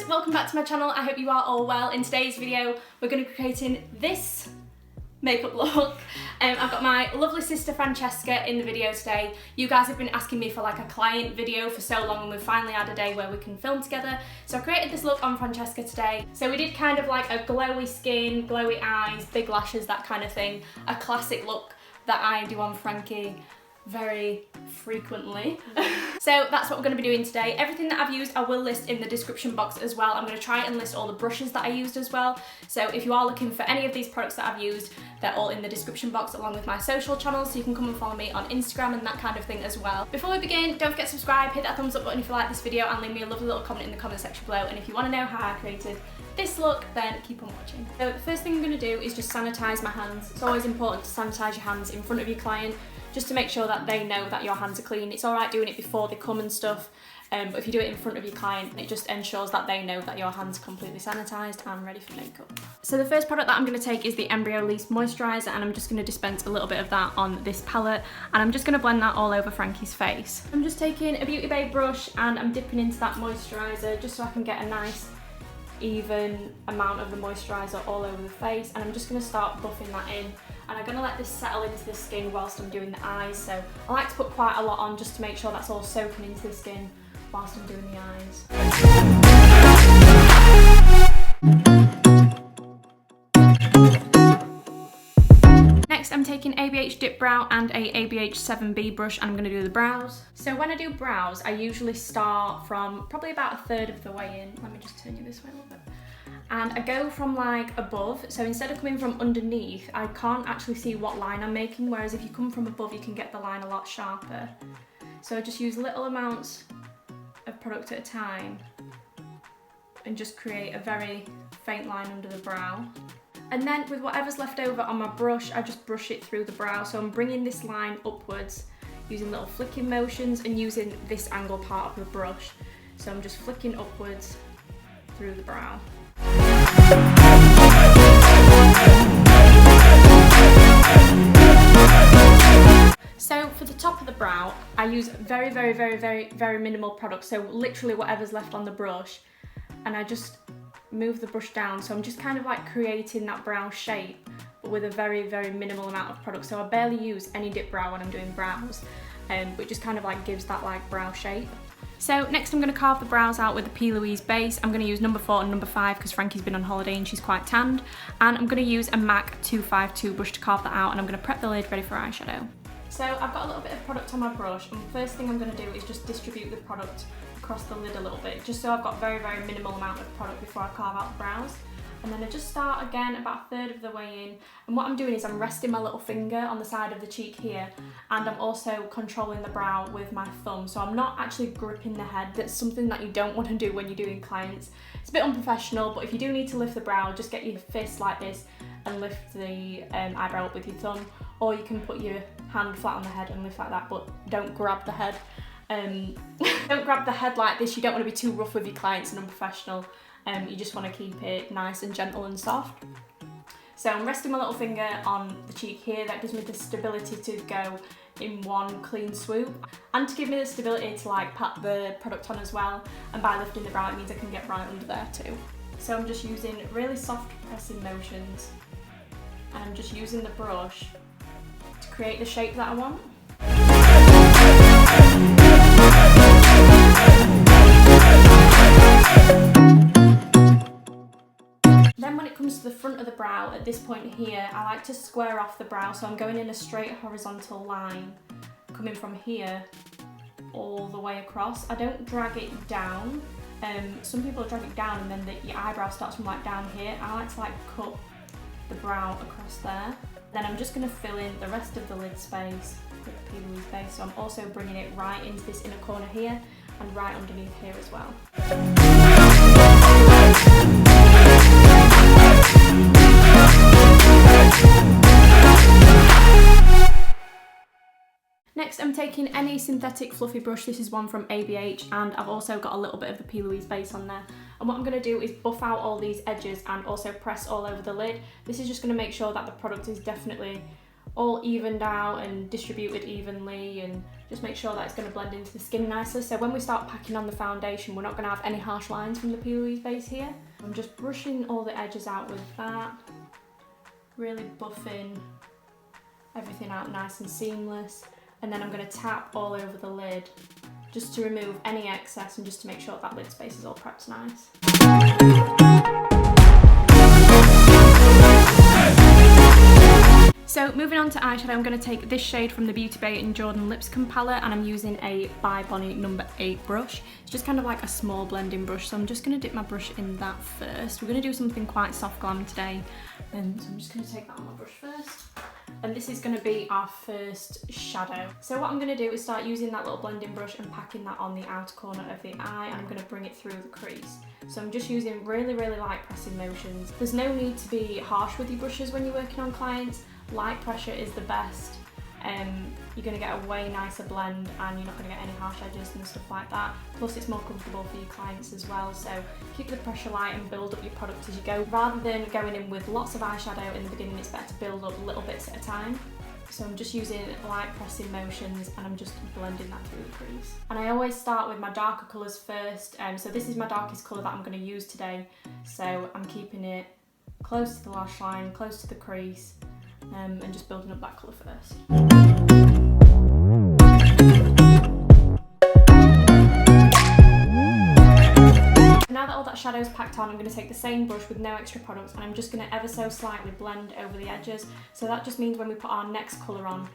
guys, welcome back to my channel. I hope you are all well. In today's video we're going to be creating this makeup look. I've got my lovely sister Francesca in the video today. You guys have been asking me for like a client video for so long, and we've finally had a day where we can film together. So I created this look on Francesca today. So we did kind of like a glowy skin, glowy eyes, big lashes, that kind of thing. A classic look that I do on Frankie very frequently. So that's what we're going to be doing today. Everything that I've used I will list in the description box as well. I'm going to try and list all the brushes that I used as well. So if you are looking for any of these products that I've used, they're all in the description box along with my social channels, so you can come and follow me on Instagram and that kind of thing as well. Before we begin, don't forget to subscribe, hit that thumbs up button if you like this video, and leave me a lovely little comment in the comment section below. And if you want to know how I created this look, then keep on watching. So the first thing I'm going to do is just sanitize my hands. It's always important to sanitize your hands in front of your client, just to make sure that they know that your hands are clean. It's alright doing it before they come and stuff, but if you do it in front of your client, it just ensures that they know that your hands are completely sanitised and ready for makeup. So the first product that I'm going to take is the Embryo Lease Moisturiser, and I'm just going to dispense a little bit of that on this palette, and I'm just going to blend that all over Frankie's face. I'm just taking a Beauty Bay brush and I'm dipping into that moisturiser just so I can get a nice even amount of the moisturiser all over the face, and I'm just going to start buffing that in, and I'm going to let this settle into the skin whilst I'm doing the eyes. So I like to put quite a lot on just to make sure that's all soaking into the skin whilst I'm doing the eyes. Next I'm taking ABH Dip Brow and a ABH 7B brush, and I'm going to do the brows. So when I do brows, I usually start from probably about a third of the way in. Let me just turn you this way a little bit. And I go from like above, so instead of coming from underneath, I can't actually see what line I'm making, whereas if you come from above you can get the line a lot sharper. So I just use little amounts of product at a time and just create a very faint line under the brow. And then with whatever's left over on my brush, I just brush it through the brow. So I'm bringing this line upwards using little flicking motions and using this angle part of the brush. So I'm just flicking upwards through the brow. So for the top of the brow, I use very minimal product. So literally whatever's left on the brush, and I just move the brush down. So I'm just kind of like creating that brow shape, but with a very minimal amount of product. So I barely use any dip brow when I'm doing brows, but it just kind of like gives that like brow shape. So next I'm going to carve the brows out with the PLOUISE base. I'm going to use number 4 and number 5 because Frankie's been on holiday and she's quite tanned. And I'm going to use a MAC 252 brush to carve that out, and I'm going to prep the lid ready for eyeshadow. So I've got a little bit of product on my brush, and the first thing I'm going to do is just distribute the product across the lid a little bit, just so I've got very minimal amount of product before I carve out the brows. And then I just start again about a third of the way in, and what I'm doing is I'm resting my little finger on the side of the cheek here, and I'm also controlling the brow with my thumb, so I'm not actually gripping the head. That's something that you don't want to do when you're doing clients. It's a bit unprofessional, but if you do need to lift the brow, just get your fist like this and lift the eyebrow up with your thumb, or you can put your hand flat on the head and lift like that, but don't grab the head. Don't grab the head like this. You don't want to be too rough with your clients and unprofessional. You just want to keep it nice and gentle and soft. So I'm resting my little finger on the cheek here. That gives me the stability to go in one clean swoop, and to give me the stability to like pat the product on as well. And by lifting the brow, it means I can get right under there too. So I'm just using really soft pressing motions, and I'm just using the brush to create the shape that I want. Then when it comes to the front of the brow, at this point here, I like to square off the brow, so I'm going in a straight horizontal line, coming from here all the way across. I don't drag it down. Some people drag it down and then your eyebrow starts from like down here. I like to like cut the brow across there. Then I'm just going to fill in the rest of the lid space with the PLOUISE base, so I'm also bringing it right into this inner corner here and right underneath here as well. Next I'm taking any synthetic fluffy brush. This is one from ABH, and I've also got a little bit of the PLOUISE base on there. And what I'm going to do is buff out all these edges and also press all over the lid. This is just going to make sure that the product is definitely all evened out and distributed evenly, and Just make sure that it's going to blend into the skin nicely. So when we start packing on the foundation, we're not going to have any harsh lines from the PLOUISE base here. I'm just brushing all the edges out with that, really buffing everything out nice and seamless. And then I'm going to tap all over the lid just to remove any excess and just to make sure that lid space is all prepped nice. So moving on to eyeshadow, I'm going to take this shade from the Beauty Bay in Jordan Lipscombe palette, and I'm using a by Bonnie number 8 brush. It's just kind of like a small blending brush, so I'm just going to dip my brush in that first. We're going to do something quite soft glam today, and so I'm just going to take that on my brush first. And this is going to be our first shadow. So what I'm going to do is start using that little blending brush and packing that on the outer corner of the eye, and I'm going to bring it through the crease. So I'm just using really light pressing motions. There's no need to be harsh with your brushes when you're working on clients. Light pressure is the best. You're going to get a way nicer blend and you're not going to get any harsh edges and stuff like that. Plus it's more comfortable for your clients as well, so keep the pressure light and build up your product as you go. Rather than going in with lots of eyeshadow in the beginning, it's better to build up little bits at a time. So I'm just using light pressing motions and I'm just blending that through the crease. And I always start with my darker colours first, so this is my darkest colour that I'm going to use today. So I'm keeping it close to the lash line, close to the crease, and just building up that colour first. Now that all that shadow's packed on, I'm going to take the same brush with no extra products and I'm just going to ever so slightly blend over the edges. So that just means when we put our next colour on,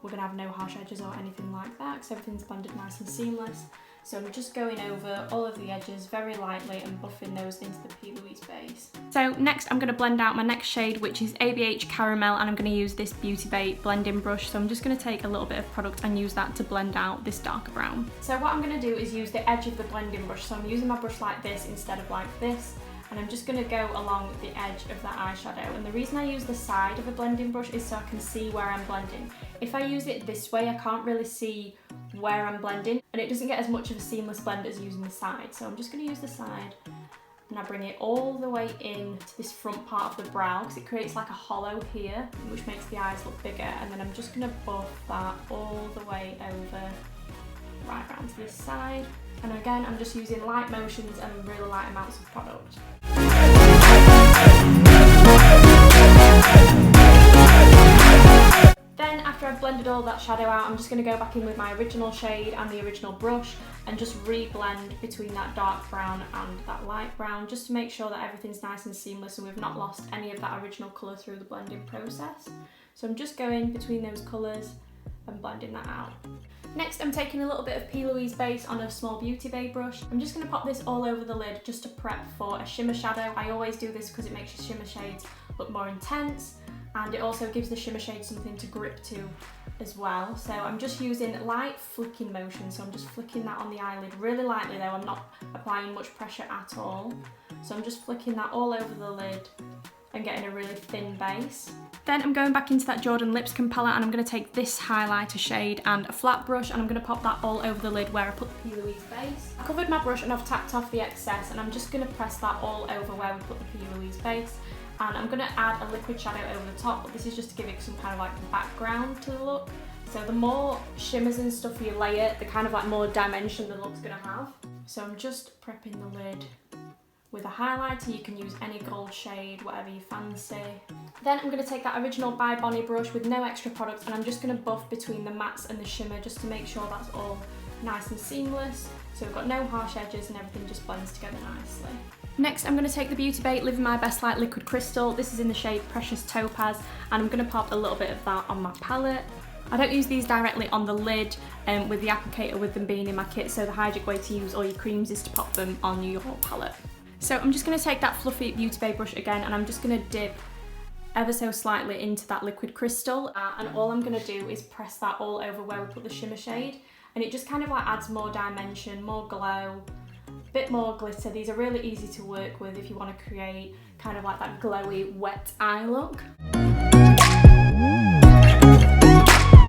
we're going to have no harsh edges or anything like that because everything's blended nice and seamless. So I'm just going over all of the edges very lightly and buffing those into the PLOUISE base. So next I'm going to blend out my next shade, which is ABH Caramel, and I'm going to use this Beauty Bay blending brush. So I'm just going to take a little bit of product and use that to blend out this darker brown. So what I'm going to do is use the edge of the blending brush. So I'm using my brush like this instead of like this. And I'm just going to go along the edge of that eyeshadow. And the reason I use the side of a blending brush is so I can see where I'm blending. If I use it this way, I can't really see where I'm blending and it doesn't get as much of a seamless blend as using the side. So I'm just going to use the side and I bring it all the way in to this front part of the brow because it creates like a hollow here, which makes the eyes look bigger. And then I'm just going to buff that all the way over right around to this side. And again, I'm just using light motions and really light amounts of product. Then after I've blended all that shadow out, I'm just going to go back in with my original shade and the original brush and just re-blend between that dark brown and that light brown, just to make sure that everything's nice and seamless and we've not lost any of that original colour through the blending process. So I'm just going between those colours and blending that out. Next, I'm taking a little bit of PLOUISE base on a small Beauty Bay brush. I'm just going to pop this all over the lid just to prep for a shimmer shadow. I always do this because it makes your shimmer shades look more intense and it also gives the shimmer shade something to grip to as well. So I'm just using light flicking motion, so I'm just flicking that on the eyelid really lightly though. I'm not applying much pressure at all. So I'm just flicking that all over the lid and getting a really thin base. Then I'm going back into that Jordan Lipscombe palette and I'm going to take this highlighter shade and a flat brush and I'm going to pop that all over the lid where I put the PLOUISE base. I covered my brush and I've tapped off the excess and I'm just going to press that all over where we put the PLOUISE base. And I'm going to add a liquid shadow over the top, but this is just to give it some kind of like background to the look. So the more shimmers and stuff you layer, the kind of like more dimension the look's going to have. So I'm just prepping the lid with a highlighter. You can use any gold shade, whatever you fancy. Then I'm going to take that original by Bonnie brush with no extra products and I'm just going to buff between the mattes and the shimmer just to make sure that's all nice and seamless. So we've got no harsh edges and everything just blends together nicely. Next, I'm going to take the Beauty Bay Living My Best Light Liquid Crystal. This is in the shade Precious Topaz and I'm going to pop a little bit of that on my palette. I don't use these directly on the lid with the applicator with them being in my kit, so the hygienic way to use all your creams is to pop them on your palette. So I'm just going to take that fluffy Beauty Bay brush again and I'm just going to dip ever so slightly into that liquid crystal and all I'm going to do is press that all over where we put the shimmer shade and it just kind of like adds more dimension, more glow, a bit more glitter. These are really easy to work with if you want to create kind of like that glowy wet eye look.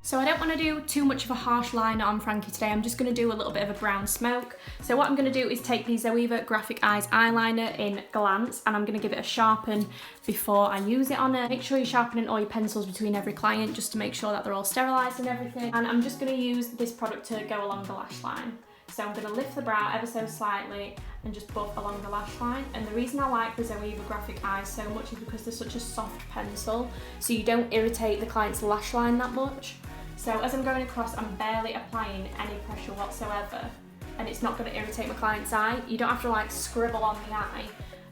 So I don't want to do too much of a harsh liner on Frankie today. I'm just going to do a little bit of a brown smoke. So what I'm going to do is take the Zoeva Graphic Eyes eyeliner in Glance, and I'm going to give it a sharpen before I use it on her. Make sure you're sharpening all your pencils between every client just to make sure that they're all sterilised and everything. And I'm just going to use this product to go along the lash line. So I'm going to lift the brow ever so slightly and just buff along the lash line. And the reason I like the Zoeva Graphic Eyes so much is because they're such a soft pencil, so you don't irritate the client's lash line that much. So as I'm going across, I'm barely applying any pressure whatsoever, and it's not going to irritate my client's eye. You don't have to like scribble on the eye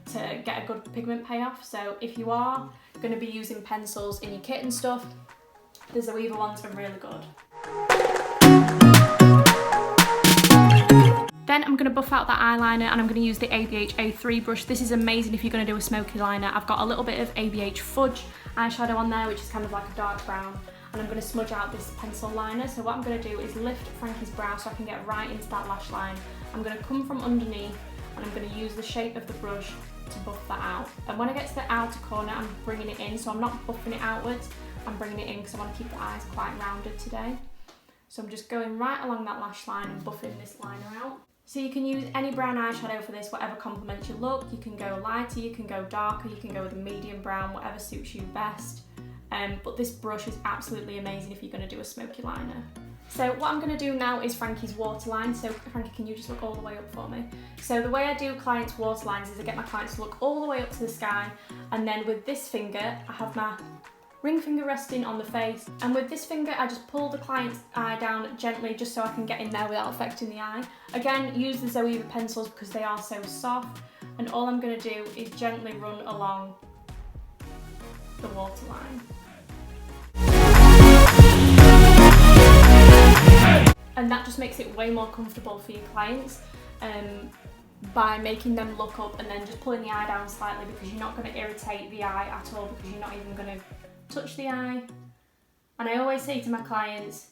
to get a good pigment payoff. So if you are going to be using pencils in your kit and stuff, the Zoeva ones are really good. Then I'm going to buff out that eyeliner, and I'm going to use the ABH A3 brush. This is amazing if you're going to do a smoky liner. I've got a little bit of ABH Fudge eyeshadow on there, which is kind of like a dark brown, and I'm going to smudge out this pencil liner. So what I'm going to do is lift Frankie's brow so I can get right into that lash line. I'm going to come from underneath, and I'm going to use the shape of the brush to buff that out. And when I get to the outer corner, I'm bringing it in, so I'm not buffing it outwards, I'm bringing it in because I want to keep the eyes quite rounded today. So I'm just going right along that lash line and buffing this liner out. So you can use any brown eyeshadow for this, whatever complements your look. You can go lighter, you can go darker, you can go with a medium brown, whatever suits you best. But this brush is absolutely amazing if you're going to do a smoky liner. So what I'm going to do now is Frankie's waterline. So Frankie, can you just look all the way up for me? So the way I do clients' waterlines is I get my clients to look all the way up to the sky, and then with this finger, I have my ring finger resting on the face, and with this finger I just pull the client's eye down gently just so I can get in there without affecting the eye. Again, use the Zoeva pencils because they are so soft, and all I'm going to do is gently run along the waterline. And that just makes it way more comfortable for your clients by making them look up and then just pulling the eye down slightly, because you're not going to irritate the eye at all, because you're not even going to touch the eye. And I always say to my clients,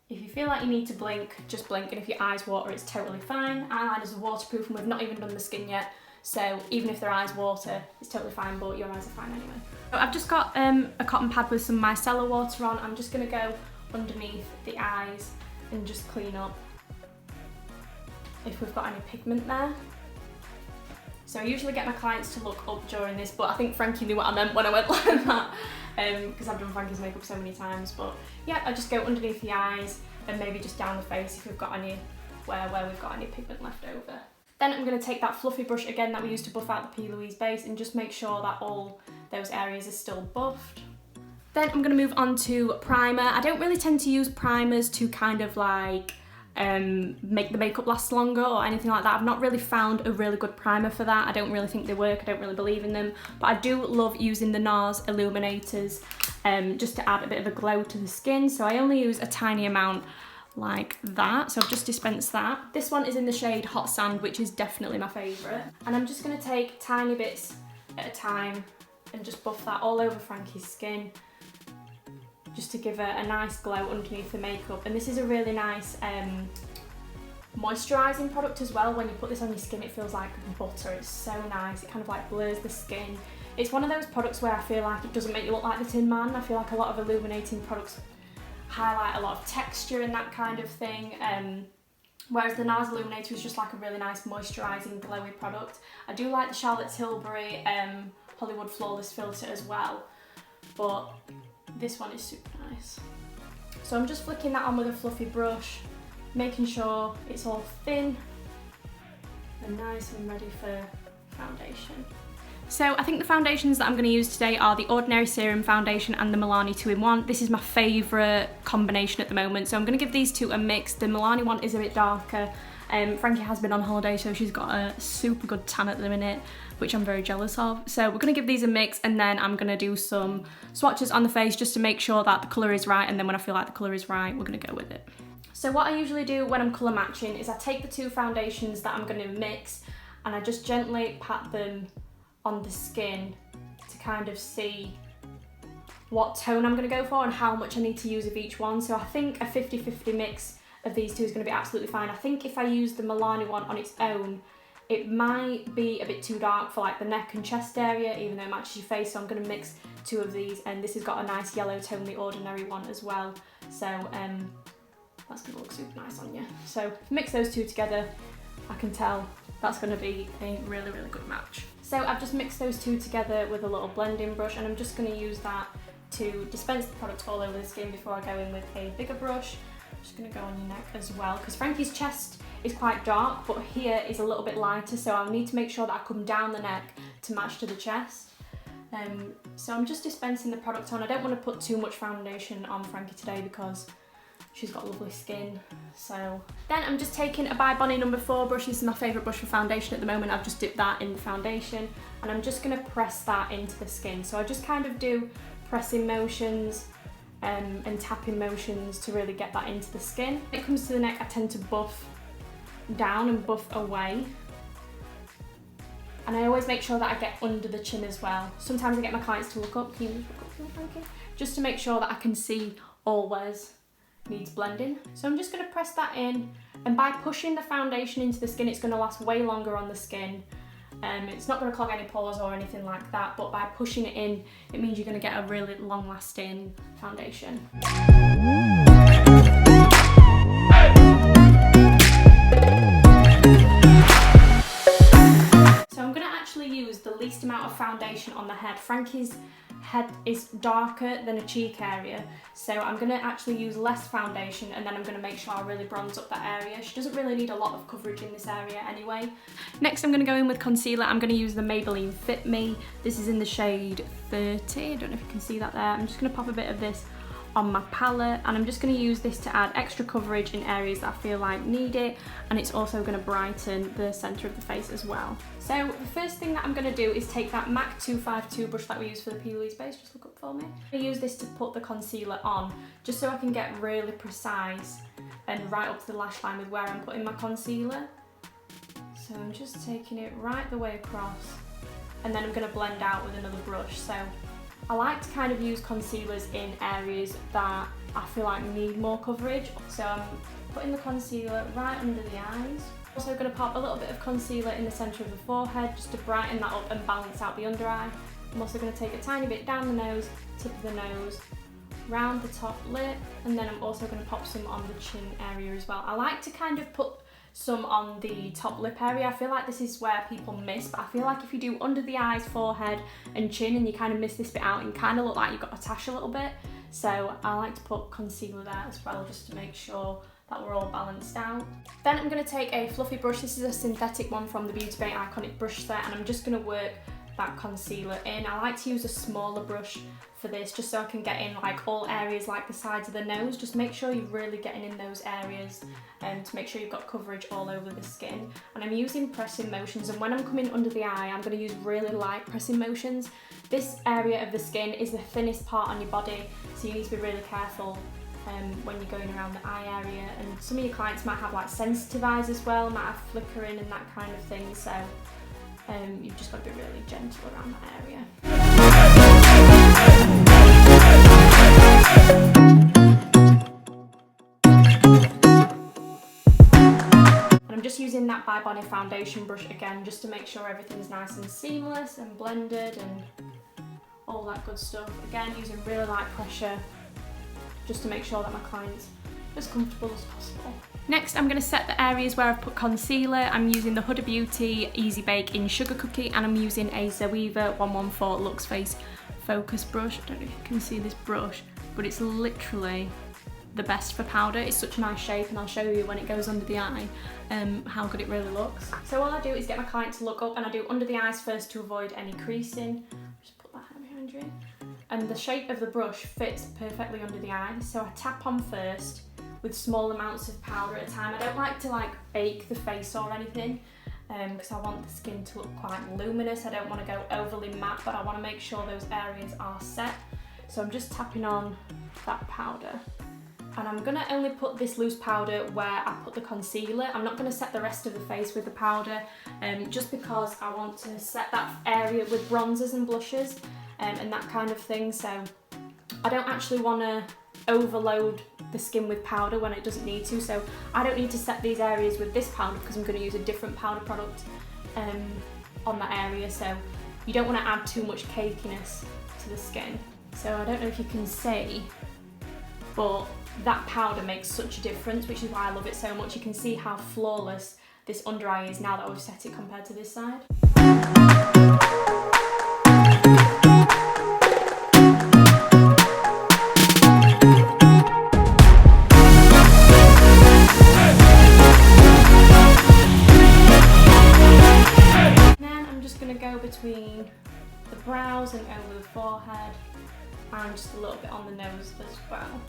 if you feel like you need to blink, just blink, and if your eyes water, it's totally fine. Eyeliners are waterproof, and we've not even done the skin yet, so even if their eyes water, it's totally fine, but your eyes are fine anyway. So I've just got a cotton pad with some micellar water on. I'm just going to go underneath the eyes and just clean up if we've got any pigment there. So I usually get my clients to look up during this, but I think Frankie knew what I meant when I went like that, because I've done Frankie's makeup so many times. But yeah, I just go underneath the eyes and maybe just down the face if we've got any, where we've got any pigment left over. Then I'm going to take that fluffy brush again that we used to buff out the PLOUISE base and just make sure that all those areas are still buffed. Then I'm going to move on to primer. I don't really tend to use primers to kind of like make the makeup last longer or anything like that. I've not really found a really good primer for that. I don't really think they work, I don't really believe in them, but I do love using the NARS illuminators just to add a bit of a glow to the skin. So I only use a tiny amount like that, so I've just dispensed that. This one is in the shade Hot Sand, which is definitely my favourite, and I'm just going to take tiny bits at a time and just buff that all over Frankie's skin, just to give her a nice glow underneath the makeup. And this is a really nice moisturising product as well. When you put this on your skin, it feels like butter. It's so nice. It kind of like blurs the skin. It's one of those products where I feel like it doesn't make you look like the Tin Man. I feel like a lot of illuminating products highlight a lot of texture and that kind of thing. Whereas the NARS Illuminator is just like a really nice moisturising, glowy product. I do like the Charlotte Tilbury Hollywood Flawless filter as well, but this one is super nice. So I'm just flicking that on with a fluffy brush, making sure it's all thin and nice and ready for foundation. So I think the foundations that I'm going to use today are the Ordinary Serum Foundation and the Milani 2-in-1. This is my favourite combination at the moment, so I'm going to give these two a mix. The Milani one is a bit darker. Frankie has been on holiday, so she's got a super good tan at the minute, which I'm very jealous of. So we're going to give these a mix, and then I'm going to do some swatches on the face just to make sure that the colour is right, and then when I feel like the colour is right, we're going to go with it. So what I usually do when I'm colour matching is I take the two foundations that I'm going to mix and I just gently pat them on the skin to kind of see what tone I'm going to go for and how much I need to use of each one. So I think a 50-50 mix of these two is going to be absolutely fine. I think if I use the Milani one on its own, it might be a bit too dark for like the neck and chest area, even though it matches your face. So I'm going to mix two of these, and this has got a nice yellow tone, the Ordinary one as well, So that's gonna look super nice on you. So mix those two together, I can tell that's gonna be a really, really good match. So I've just mixed those two together with a little blending brush, and I'm just gonna use that to dispense the product all over the skin before I go in with a bigger brush. I'm just gonna go on your neck as well, because Frankie's chest is quite dark, but here is a little bit lighter, so I'll need to make sure that I come down the neck to match to the chest. So I'm just dispensing the product on. I don't want to put too much foundation on Frankie today because she's got lovely skin. So then I'm just taking a By Bonnie number 4 brush. This is my favourite brush for foundation at the moment. I've just dipped that in the foundation, and I'm just going to press that into the skin. So I just kind of do pressing motions and tapping motions to really get that into the skin. When it comes to the neck, I tend to buff down and buff away. And I always make sure that I get under the chin as well. Sometimes I get my clients to look up. Can you look up, Frankie? Just to make sure that I can see always needs blending. So I'm just going to press that in, and by pushing the foundation into the skin, it's going to last way longer on the skin. It's not going to clog any pores or anything like that, but by pushing it in, it means you're going to get a really long-lasting foundation. So I'm going to actually use the least amount of foundation on the head. Frankie's head is darker than a cheek area, so I'm going to actually use less foundation, and then I'm going to make sure I really bronze up that area. She doesn't really need a lot of coverage in this area anyway. Next I'm going to go in with concealer. I'm going to use the Maybelline Fit Me. This is in the shade 30. I don't know if you can see that there. I'm just going to pop a bit of this on my palette, and I'm just going to use this to add extra coverage in areas that I feel like need it, and it's also going to brighten the centre of the face as well. So the first thing that I'm going to do is take that MAC 252 brush that we use for the PLOUISE base. Just look up for me. I use this to put the concealer on, just so I can get really precise and right up to the lash line with where I'm putting my concealer. So I'm just taking it right the way across, and then I'm going to blend out with another brush. So I like to kind of use concealers in areas that I feel like need more coverage. So I'm putting the concealer right under the eyes. Also going to pop a little bit of concealer in the centre of the forehead just to brighten that up and balance out the under eye. I'm also going to take a tiny bit down the nose, tip of the nose, round the top lip, and then I'm also going to pop some on the chin area as well. I like to kind of put some on the top lip area. I feel like this is where people miss, but I feel like if you do under the eyes, forehead and chin, and you kind of miss this bit out, and kind of look like you've got a tash a little bit. So I like to put concealer there as well, just to make sure that we're all balanced out. Then I'm going to take a fluffy brush. This is a synthetic one from the Beauty Bay Iconic brush set, and I'm just going to work that concealer in. I like to use a smaller brush for this, just so I can get in like all areas like the sides of the nose. Just make sure you're really getting in those areas, and to make sure you've got coverage all over the skin. And I'm using pressing motions, and when I'm coming under the eye, I'm going to use really light pressing motions. This area of the skin is the thinnest part on your body, so you need to be really careful when you're going around the eye area. And some of your clients might have like sensitive eyes as well, might have flickering and that kind of thing, so you've just got to be really gentle around that area. And I'm just using that By Bonnie foundation brush again, just to make sure everything's nice and seamless and blended and all that good stuff. Again, using really light pressure, just to make sure that my client's as comfortable as possible. Next, I'm going to set the areas where I've put concealer. I'm using the Huda Beauty Easy Bake in Sugar Cookie, and I'm using a Zoeva 114 Luxe Face Focus brush. I don't know if you can see this brush, but it's literally the best for powder. It's such a nice shape, and I'll show you when it goes under the eye how good it really looks. So all I do is get my client to look up, and I do under the eyes first to avoid any creasing. Just put that behind you. And the shape of the brush fits perfectly under the eye, so I tap on first with small amounts of powder at a time. I don't like to like bake the face or anything, because I want the skin to look quite luminous. I don't want to go overly matte, but I want to make sure those areas are set. So I'm just tapping on that powder. And I'm going to only put this loose powder where I put the concealer. I'm not going to set the rest of the face with the powder, just because I want to set that area with bronzers and blushes and that kind of thing. So I don't actually want to overload the skin with powder when it doesn't need to. So I don't need to set these areas with this powder, because I'm going to use a different powder product on that area. So you don't want to add too much cakiness to the skin. So I don't know if you can see, but that powder makes such a difference, which is why I love it so much. You can see how flawless this under eye is now that we've set it compared to this side. Then I'm just going to go between the brows and over the forehead, and just a little bit on the nose as well.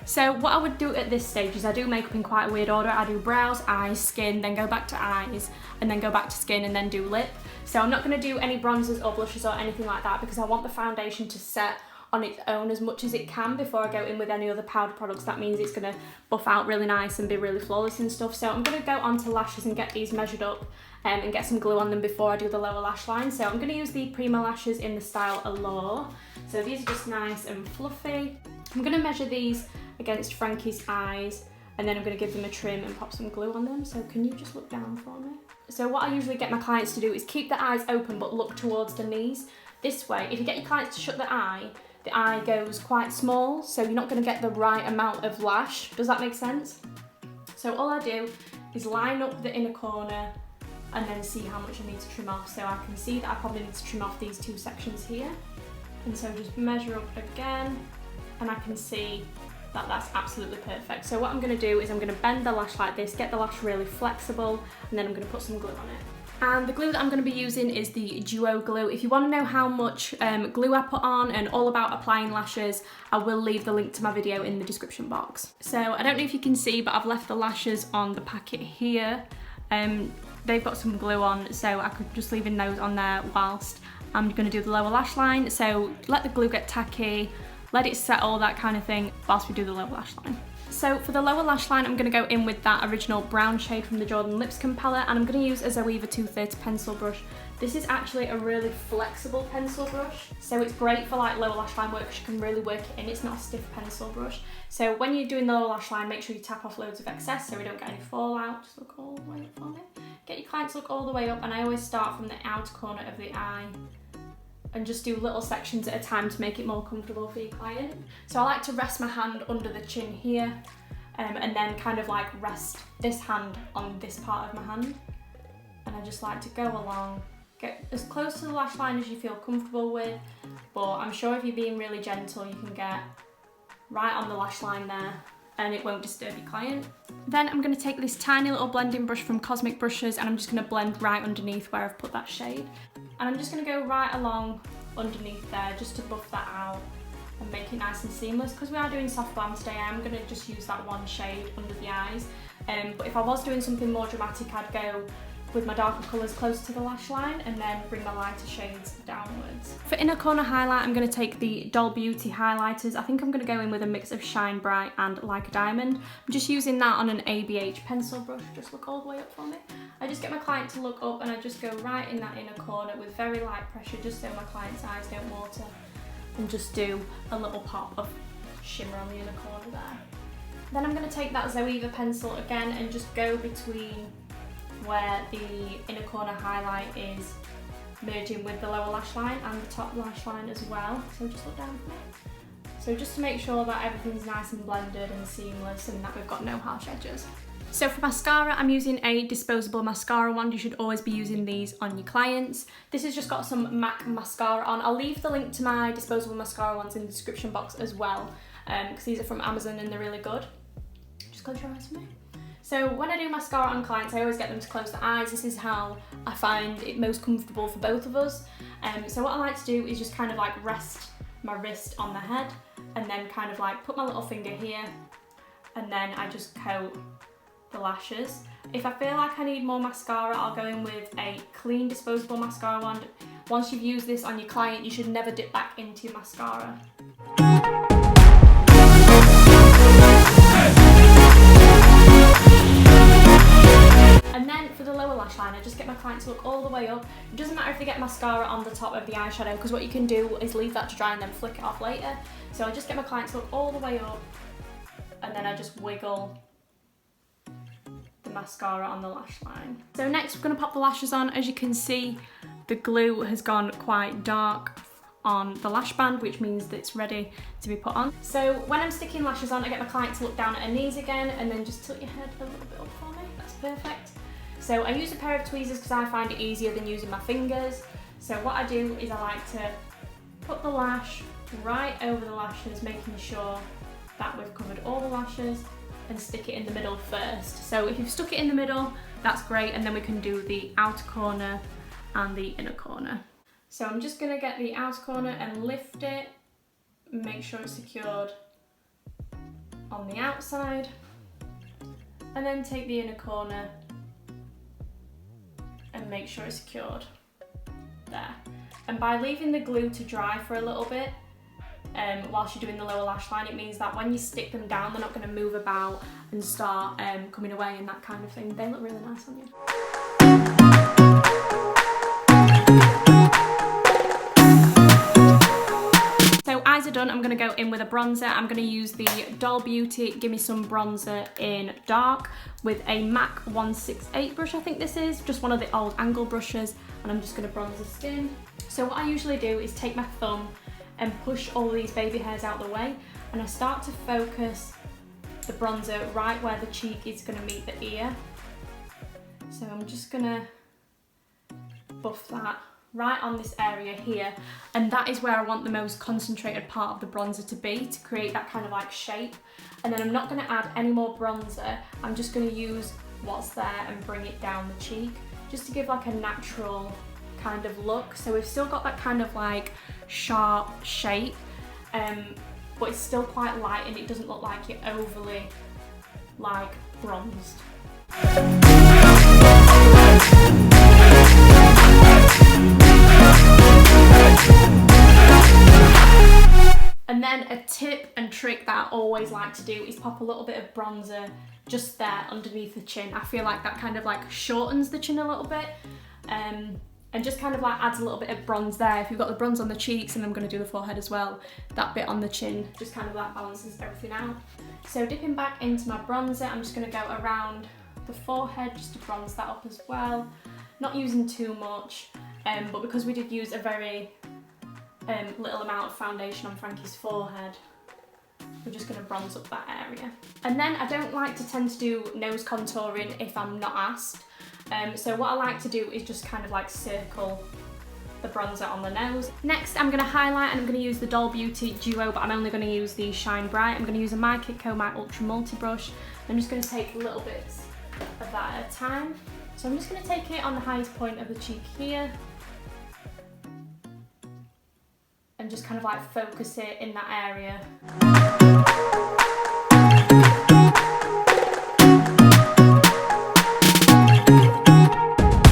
So what I would do at this stage is I do makeup in quite a weird order. I do brows, eyes, skin, then go back to eyes, and then go back to skin, and then do lip. So I'm not going to do any bronzers or blushes or anything like that because I want the foundation to set on its own as much as it can before I go in with any other powder products. That means it's going to buff out really nice and be really flawless and stuff. So I'm going to go onto lashes and get these measured up and get some glue on them before I do the lower lash line. So I'm going to use the Prima lashes in the style Allure. So these are just nice and fluffy. I'm going to measure these against Frankie's eyes, and then I'm going to give them a trim and pop some glue on them. So can you just look down for me? So what I usually get my clients to do is keep the eyes open but look towards the knees. This way, if you get your clients to shut the eye goes quite small, so you're not going to get the right amount of lash. Does that make sense? So all I do is line up the inner corner and then see how much I need to trim off. So I can see that I probably need to trim off these two sections here. And so just measure up again, and I can see that that's absolutely perfect. So what I'm going to do is I'm going to bend the lash like this, get the lash really flexible, and then I'm going to put some glue on it. And the glue that I'm going to be using is the Duo glue. If you want to know how much glue I put on and all about applying lashes, I will leave the link to my video in the description box. So I don't know if you can see, but I've left the lashes on the packet here. They've got some glue on, so I could just leave those on there whilst I'm going to do the lower lash line. So let the glue get tacky, let it settle, that kind of thing, whilst we do the lower lash line. So for the lower lash line, I'm going to go in with that original brown shade from the Jordan Lipscombe palette, and I'm going to use a Zoeva 230 pencil brush. This is actually a really flexible pencil brush, so it's great for like lower lash line work because you can really work it in. It's not a stiff pencil brush. So when you're doing the lower lash line, make sure you tap off loads of excess so we don't get any fallout. Just look all the way up for me. Get your clients to look all the way up, and I always start from the outer corner of the eye and just do little sections at a time to make it more comfortable for your client. So I like to rest my hand under the chin here, and then kind of like rest this hand on this part of my hand. And I just like to go along, get as close to the lash line as you feel comfortable with, but I'm sure if you're being really gentle, you can get right on the lash line there and it won't disturb your client. Then I'm going to take this tiny little blending brush from Cosmic Brushes, and I'm just going to blend right underneath where I've put that shade. And I'm just going to go right along underneath there just to buff that out and make it nice and seamless. Because we are doing soft glam today, I'm going to just use that one shade under the eyes. But if I was doing something more dramatic, I'd go with my darker colours close to the lash line and then bring my lighter shades downwards. For inner corner highlight, I'm going to take the Doll Beauty highlighters. I think I'm going to go in with a mix of Shine Bright and Like a Diamond. I'm just using that on an ABH pencil brush. Just look all the way up for me. I just get my client to look up and I just go right in that inner corner with very light pressure just so my client's eyes don't water, and just do a little pop of shimmer on the inner corner there. Then I'm going to take that Zoeva pencil again and just go between where the inner corner highlight is merging with the lower lash line and the top lash line as well. So just look down for me. So just to make sure that everything's nice and blended and seamless and that we've got no harsh edges. So for mascara, I'm using a disposable mascara wand. You should always be using these on your clients. This has just got some MAC mascara on. I'll leave the link to my disposable mascara wands in the description box as well, because these are from Amazon and they're really good. Just close your eyes for me. So when I do mascara on clients, I always get them to close the eyes. This is how I find it most comfortable for both of us. So what I like to do is just kind of like rest my wrist on the head and then kind of like put my little finger here, and then I just coat the lashes. If I feel like I need more mascara, I'll go in with a clean disposable mascara wand. Once you've used this on your client, you should never dip back into your mascara. And then for the lower lash line, I just get my client to look all the way up. It doesn't matter if they get mascara on the top of the eyeshadow, because what you can do is leave that to dry and then flick it off later. So I just get my client to look all the way up, and then I just wiggle the mascara on the lash line. So next we're going to pop the lashes on. As you can see, the glue has gone quite dark on the lash band, which means that it's ready to be put on. So when I'm sticking lashes on, I get my client to look down at her knees again and then just tilt your head a little bit up for me. That's perfect. So I use a pair of tweezers because I find it easier than using my fingers. So what I do is I like to put the lash right over the lashes, making sure that we've covered all the lashes, and stick it in the middle first. So if you've stuck it in the middle, that's great, and then we can do the outer corner and the inner corner. So I'm just gonna get the outer corner and lift it, make sure it's secured on the outside, and then take the inner corner and make sure it's secured there. And by leaving the glue to dry for a little bit, whilst you're doing the lower lash line, it means that when you stick them down, they're not going to move about and start coming away and that kind of thing. They look really nice on you. So eyes are done. I'm going to go in with a bronzer. I'm going to use the Doll Beauty Gimme Some Bronzer in Dark with a MAC 168 brush, I think this is. Just one of the old angle brushes, and I'm just going to bronze the skin. So what I usually do is take my thumb and push all these baby hairs out the way, and I start to focus the bronzer right where the cheek is going to meet the ear. So I'm just going to buff that right on this area here, and that is where I want the most concentrated part of the bronzer to be, to create that kind of like shape. And then I'm not going to add any more bronzer, I'm just going to use what's there and bring it down the cheek, just to give like a natural kind of look. So we've still got that kind of like sharp shape, but it's still quite light and it doesn't look like you're overly like bronzed. And then a tip and trick that I always like to do is pop a little bit of bronzer just there underneath the chin. I feel like that kind of like shortens the chin a little bit, and just kind of like adds a little bit of bronze there. If you've got the bronze on the cheeks, and I'm going to do the forehead as well, that bit on the chin just kind of like balances everything out. So dipping back into my bronzer, I'm just going to go around the forehead just to bronze that up as well. Not using too much, but because we did use a very little amount of foundation on Frankie's forehead, we're just going to bronze up that area. And then I don't like to tend to do nose contouring if I'm not asked. So what I like to do is just kind of like circle the bronzer on the nose. Next I'm going to highlight, and I'm going to use the Doll Beauty Duo, but I'm only going to use the Shine Bright. I'm going to use a My Kiko My Ultra Multi Brush. I'm just going to take little bits of that at a time. So I'm just going to take it on the highest point of the cheek here, and just kind of like focus it in that area.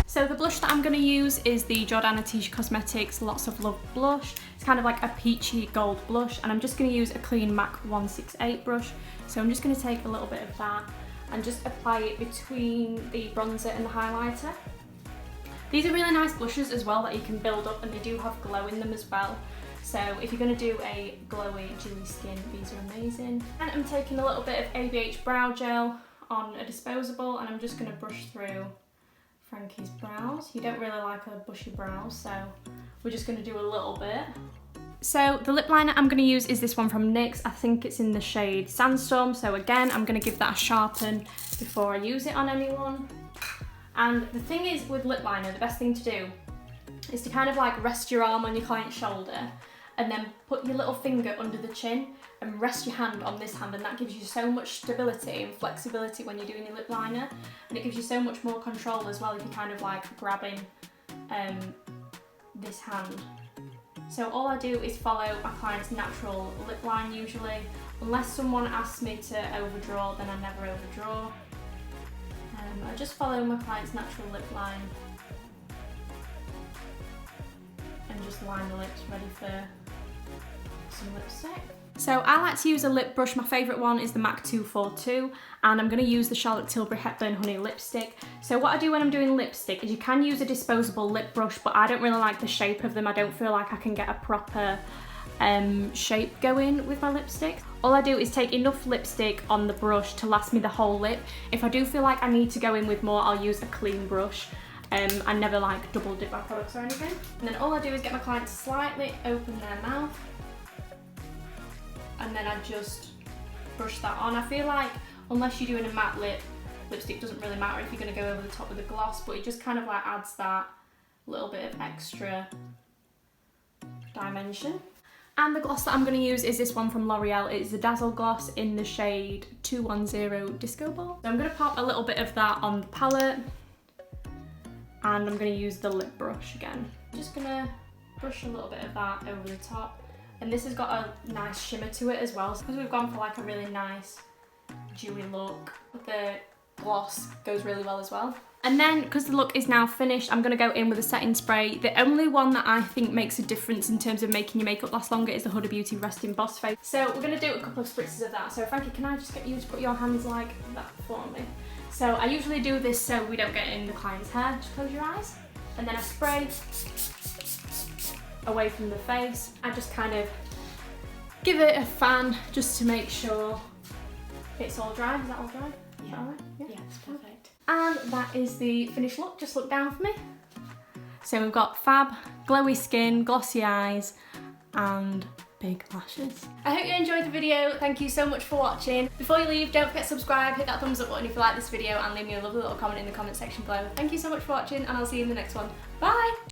So the blush that I'm going to use is the Jordana Tisha Cosmetics Lots of Love blush. It's kind of like a peachy gold blush, and I'm just going to use a clean MAC 168 brush. So I'm just going to take a little bit of that and just apply it between the bronzer and the highlighter. These are really nice blushes as well that you can build up, and they do have glow in them as well. So if you're going to do a glowy, dewy skin, these are amazing. And I'm taking a little bit of ABH brow gel on a disposable, and I'm just going to brush through Frankie's brows. You don't really like her bushy brows, so we're just going to do a little bit. So the lip liner I'm going to use is this one from NYX. I think it's in the shade Sandstorm. So again, I'm going to give that a sharpen before I use it on anyone. And the thing is with lip liner, the best thing to do is to kind of like rest your arm on your client's shoulder, and then put your little finger under the chin and rest your hand on this hand, and that gives you so much stability and flexibility when you're doing your lip liner, and it gives you so much more control as well if you're kind of like grabbing this hand. So all I do is follow my client's natural lip line usually. Unless someone asks me to overdraw, then I never overdraw. I just follow my client's natural lip line and just line the lips ready for some lipstick. So I like to use a lip brush. My favourite one is the MAC 242, and I'm going to use the Charlotte Tilbury Hepburn Honey lipstick. So what I do when I'm doing lipstick is you can use a disposable lip brush, but I don't really like the shape of them. I don't feel like I can get a proper shape going with my lipstick. All I do is take enough lipstick on the brush to last me the whole lip. If I do feel like I need to go in with more, I'll use a clean brush. I never like double dip my products or anything. And then all I do is get my client to slightly open their mouth, and then I just brush that on. I feel like unless you're doing a matte lipstick, doesn't really matter if you're going to go over the top with a gloss, but it just kind of like adds that little bit of extra dimension. And the gloss that I'm going to use is this one from L'Oreal. It's the Dazzle Gloss in the shade 210 Disco Ball. So I'm going to pop a little bit of that on the palette, and I'm going to use the lip brush again. I'm just going to brush a little bit of that over the top. And this has got a nice shimmer to it as well. So because we've gone for like a really nice dewy look, the gloss goes really well as well. And then, because the look is now finished, I'm going to go in with a setting spray. The only one that I think makes a difference in terms of making your makeup last longer is the Huda Beauty Rest Emboss Face. So we're going to do a couple of spritzes of that. So Frankie, can I just get you to put your hands like that for me? So I usually do this so we don't get in the client's hair. Just close your eyes. And then I spray away from the face. I just kind of give it a fan just to make sure it's all dry. Is that all dry? Yeah. Is that all right? Yeah, it's perfect. And that is the finished look. Just look down for me. So we've got fab, glowy skin, glossy eyes, and big lashes. I hope you enjoyed the video. Thank you so much for watching. Before you leave, don't forget to subscribe, hit that thumbs up button if you like this video, and leave me a lovely little comment in the comment section below. Thank you so much for watching, and I'll see you in the next one. Bye!